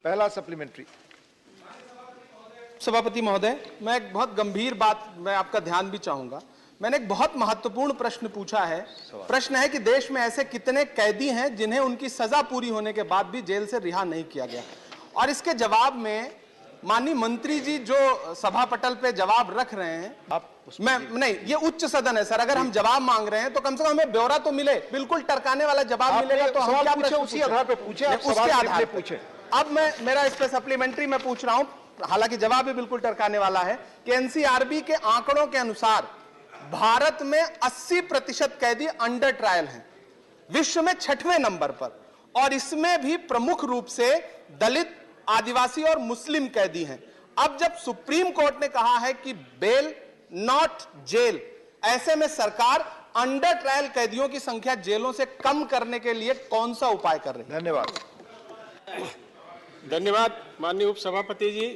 पहला सप्लीमेंट्री। सभापति महोदय, मैं एक बहुत गंभीर बात मैं आपका ध्यान भी चाहूंगा। मैंने एक बहुत महत्वपूर्ण प्रश्न पूछा है। प्रश्न है कि देश में ऐसे कितने कैदी हैं जिन्हें उनकी सजा पूरी होने के बाद भी जेल से रिहा नहीं किया गया, और इसके जवाब में माननीय मंत्री जी जो सभा पटल पे जवाब रख रहे हैं, मैं नहीं, ये उच्च सदन है सर, अगर हम जवाब मांग रहे हैं तो कम से कम हमें ब्यौरा तो मिले, बिल्कुल टरकाने वाला जवाब मिलेगा तो हम क्या प्रश्न उसी आधार पे पूछे, उसके आधार पे पूछे। अब मैं इस पे सप्लीमेंट्री में पूछ रहा हूं, हालांकि जवाब भी बिल्कुल टरकाने वाला है कि एनसीआरबी के आंकड़ों के अनुसार भारत में 80% कैदी अंडर ट्रायल हैं, विश्व में 6वें नंबर पर, और इसमें भी प्रमुख रूप से दलित, आदिवासी और मुस्लिम कैदी हैं। अब जब सुप्रीम कोर्ट ने कहा है कि बेल नॉट जेल, ऐसे में सरकार अंडर ट्रायल कैदियों की संख्या जेलों से कम करने के लिए कौन सा उपाय कर रही है? धन्यवाद माननीय उपसभापति जी।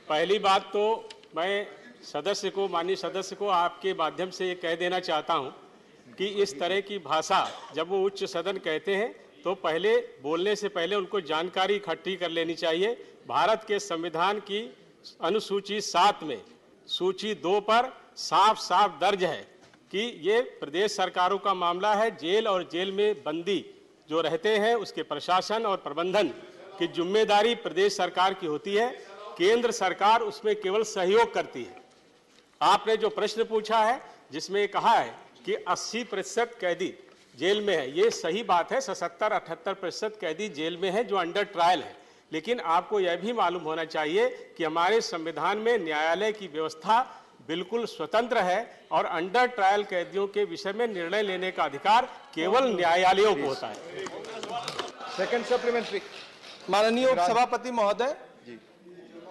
पहली बात तो मैं माननीय सदस्य को आपके माध्यम से ये कह देना चाहता हूं कि इस तरह की भाषा जब वो उच्च सदन कहते हैं तो पहले बोलने से पहले उनको जानकारी इकट्ठी कर लेनी चाहिए। भारत के संविधान की अनुसूची 7 में सूची 2 पर साफ साफ दर्ज है कि ये प्रदेश सरकारों का मामला है। जेल और जेल में बंदी जो रहते हैं उसके प्रशासन और प्रबंधन की जिम्मेदारी प्रदेश सरकार की होती है, केंद्र सरकार उसमें केवल सहयोग करती है। आपने जो प्रश्न पूछा है जिसमें कहा है कि 80% कैदी जेल में है, ये सही बात है। 77-78% कैदी जेल में है जो अंडर ट्रायल है, लेकिन आपको यह भी मालूम होना चाहिए कि हमारे संविधान में न्यायालय की व्यवस्था बिल्कुल स्वतंत्र है और अंडर ट्रायल कैदियों के विषय में निर्णय लेने का अधिकार केवल न्यायालयों को होता है। Second supplementary. माननीय उपसभापति महोदय,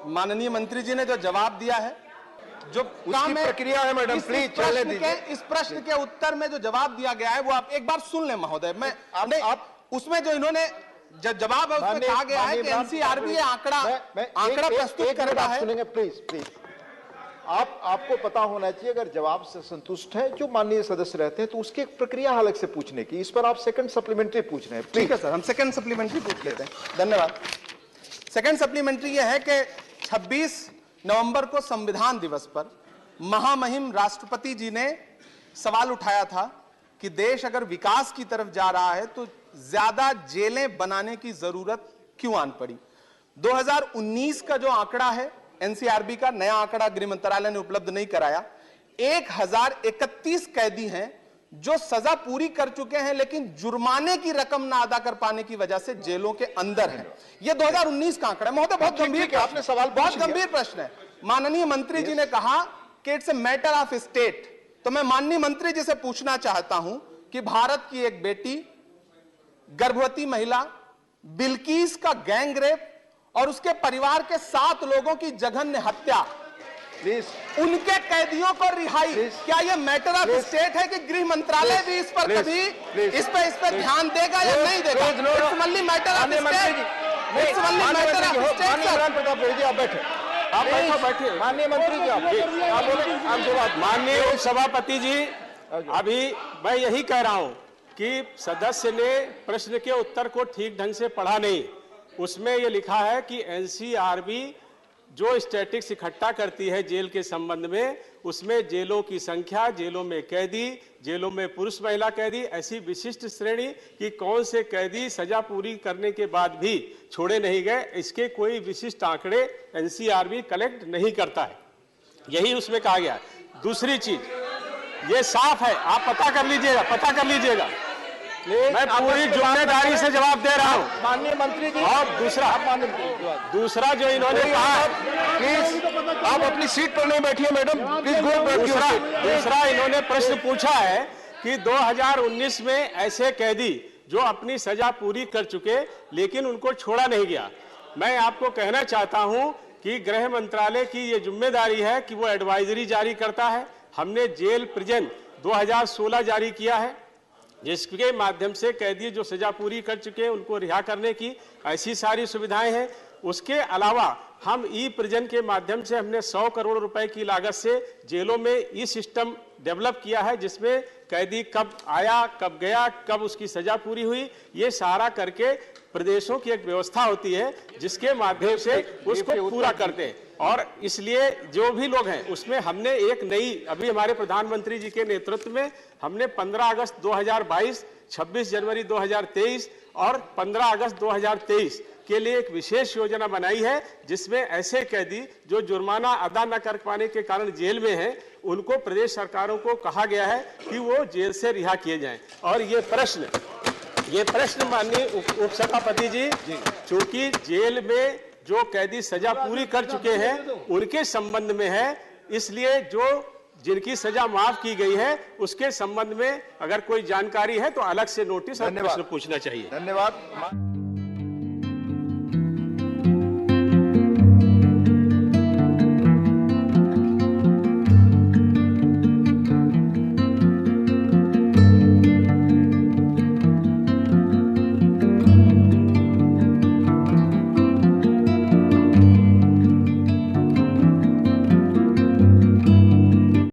माननीय मंत्री जी ने जो जवाब दिया है, जो काम है प्रक्रिया है मैडम, प्लीज चलने दीजिए। इस प्रश्न के उत्तर में जो जवाब दिया गया है वो आप एक बार सुन लें महोदय। मैं आप उसमें जो इन्होंने जवाब है उसमें कहा गया है कि एनसीआरबी आंकड़ा प्रस्तुत कर रहा है। सुनेंगे प्लीज। आपको पता होना चाहिए, अगर जवाब से संतुष्ट है जो माननीय सदस्य रहते हैं तो उसकी एक प्रक्रिया अलग से पूछने की, इस पर आप सेकंड सप्लीमेंट्री पूछ रहे हैं। ठीक है सर, हम सेकंड सप्लीमेंट्री पूछ लेते हैं। धन्यवाद। सेकंड सप्लीमेंट्री यह है कि 26 नवंबर को संविधान दिवस पर महामहिम राष्ट्रपति जी ने सवाल उठाया था कि देश अगर विकास की तरफ जा रहा है तो ज्यादा जेलें बनाने की जरूरत क्यों आन पड़ी। 2019 का जो आंकड़ा है एनसीआरबी का, नया आंकड़ा गृह मंत्रालय ने उपलब्ध नहीं कराया, 1031 कैदी हैं जो सजा पूरी कर चुके हैं लेकिन जुर्माने की रकम ना अदा कर पाने की वजह से जेलों के अंदर हैं। ये 2019 का आंकड़ा है महोदय। बहुत गंभीर, आपने सवाल बहुत गंभीर प्रश्न है। माननीय मंत्री जी ने कहा कि it's a matter of state, तो मैं माननीय मंत्री जी से पूछना चाहता हूं कि भारत की एक बेटी, गर्भवती महिला बिल्किस का गैंग रेप और उसके परिवार के 7 लोगों की जघन्य हत्या, उनके कैदियों पर रिहाई, क्या यह मैटर ऑफ स्टेट है कि गृह मंत्रालय भी इस पर कभी इस पर ध्यान देगा या नहीं देगा? Matter of state. आप बैठे माननीय मंत्री जी, आप माननीय उपसभापति जी, अभी मैं यही कह रहा हूं कि सदस्य ने प्रश्न के उत्तर को ठीक ढंग से पढ़ा नहीं। उसमें यह लिखा है कि एनसीआरबी जो स्टैटिस्टिक्स इकट्ठा करती है जेल के संबंध में, उसमें जेलों की संख्या, जेलों में कैदी, जेलों में पुरुष महिला कैदी, ऐसी विशिष्ट श्रेणी कि कौन से कैदी सजा पूरी करने के बाद भी छोड़े नहीं गए, इसके कोई विशिष्ट आंकड़े एनसीआरबी कलेक्ट नहीं करता है, यही उसमें कहा गया है। दूसरी चीज ये साफ है, आप पता कर लीजिएगा, मैं पूरी जिम्मेदारी से जवाब दे रहा हूं माननीय मंत्री जी। और दूसरा जो इन्होंने कहा, प्लीज आप अपनी सीट पर नहीं बैठिए मैडम, प्लीज दूसरा इन्होंने प्रश्न पूछा है कि 2019 में ऐसे कैदी जो अपनी सजा पूरी कर चुके लेकिन उनको छोड़ा नहीं गया। मैं आपको कहना चाहता हूं कि गृह मंत्रालय की यह जिम्मेदारी है कि वो एडवाइजरी जारी करता है। हमने जेल प्रिजन 2016 जारी किया है, जिसके माध्यम से कैदी जो सजा पूरी कर चुके हैं उनको रिहा करने की ऐसी सारी सुविधाएं हैं। उसके अलावा हम ई प्रिजन के माध्यम से हमने 100 करोड़ रुपए की लागत से जेलों में ई सिस्टम डेवलप किया है, जिसमें कैदी कब आया, कब गया, कब उसकी सजा पूरी हुई, ये सारा करके प्रदेशों की एक व्यवस्था होती है जिसके माध्यम से उसको पूरा करते हैं। और इसलिए जो भी लोग हैं उसमें हमने एक नई, अभी हमारे प्रधानमंत्री जी के नेतृत्व में हमने 15 अगस्त 2022, 26 जनवरी 2023 और 15 अगस्त 2023 के लिए एक विशेष योजना बनाई है, जिसमें ऐसे कैदी जो जुर्माना अदा न कर पाने के कारण जेल में हैं, उनको प्रदेश सरकारों को कहा गया है कि वो जेल से रिहा किए जाएं। और ये प्रश्न माननीय उप सभापति जी, चूंकि जेल में जो कैदी सजा पूरी कर चुके हैं उनके संबंध में है, इसलिए जो जिनकी सजा माफ की गई है उसके संबंध में अगर कोई जानकारी है तो अलग से नोटिस और प्रश्न पूछना चाहिए। धन्यवाद।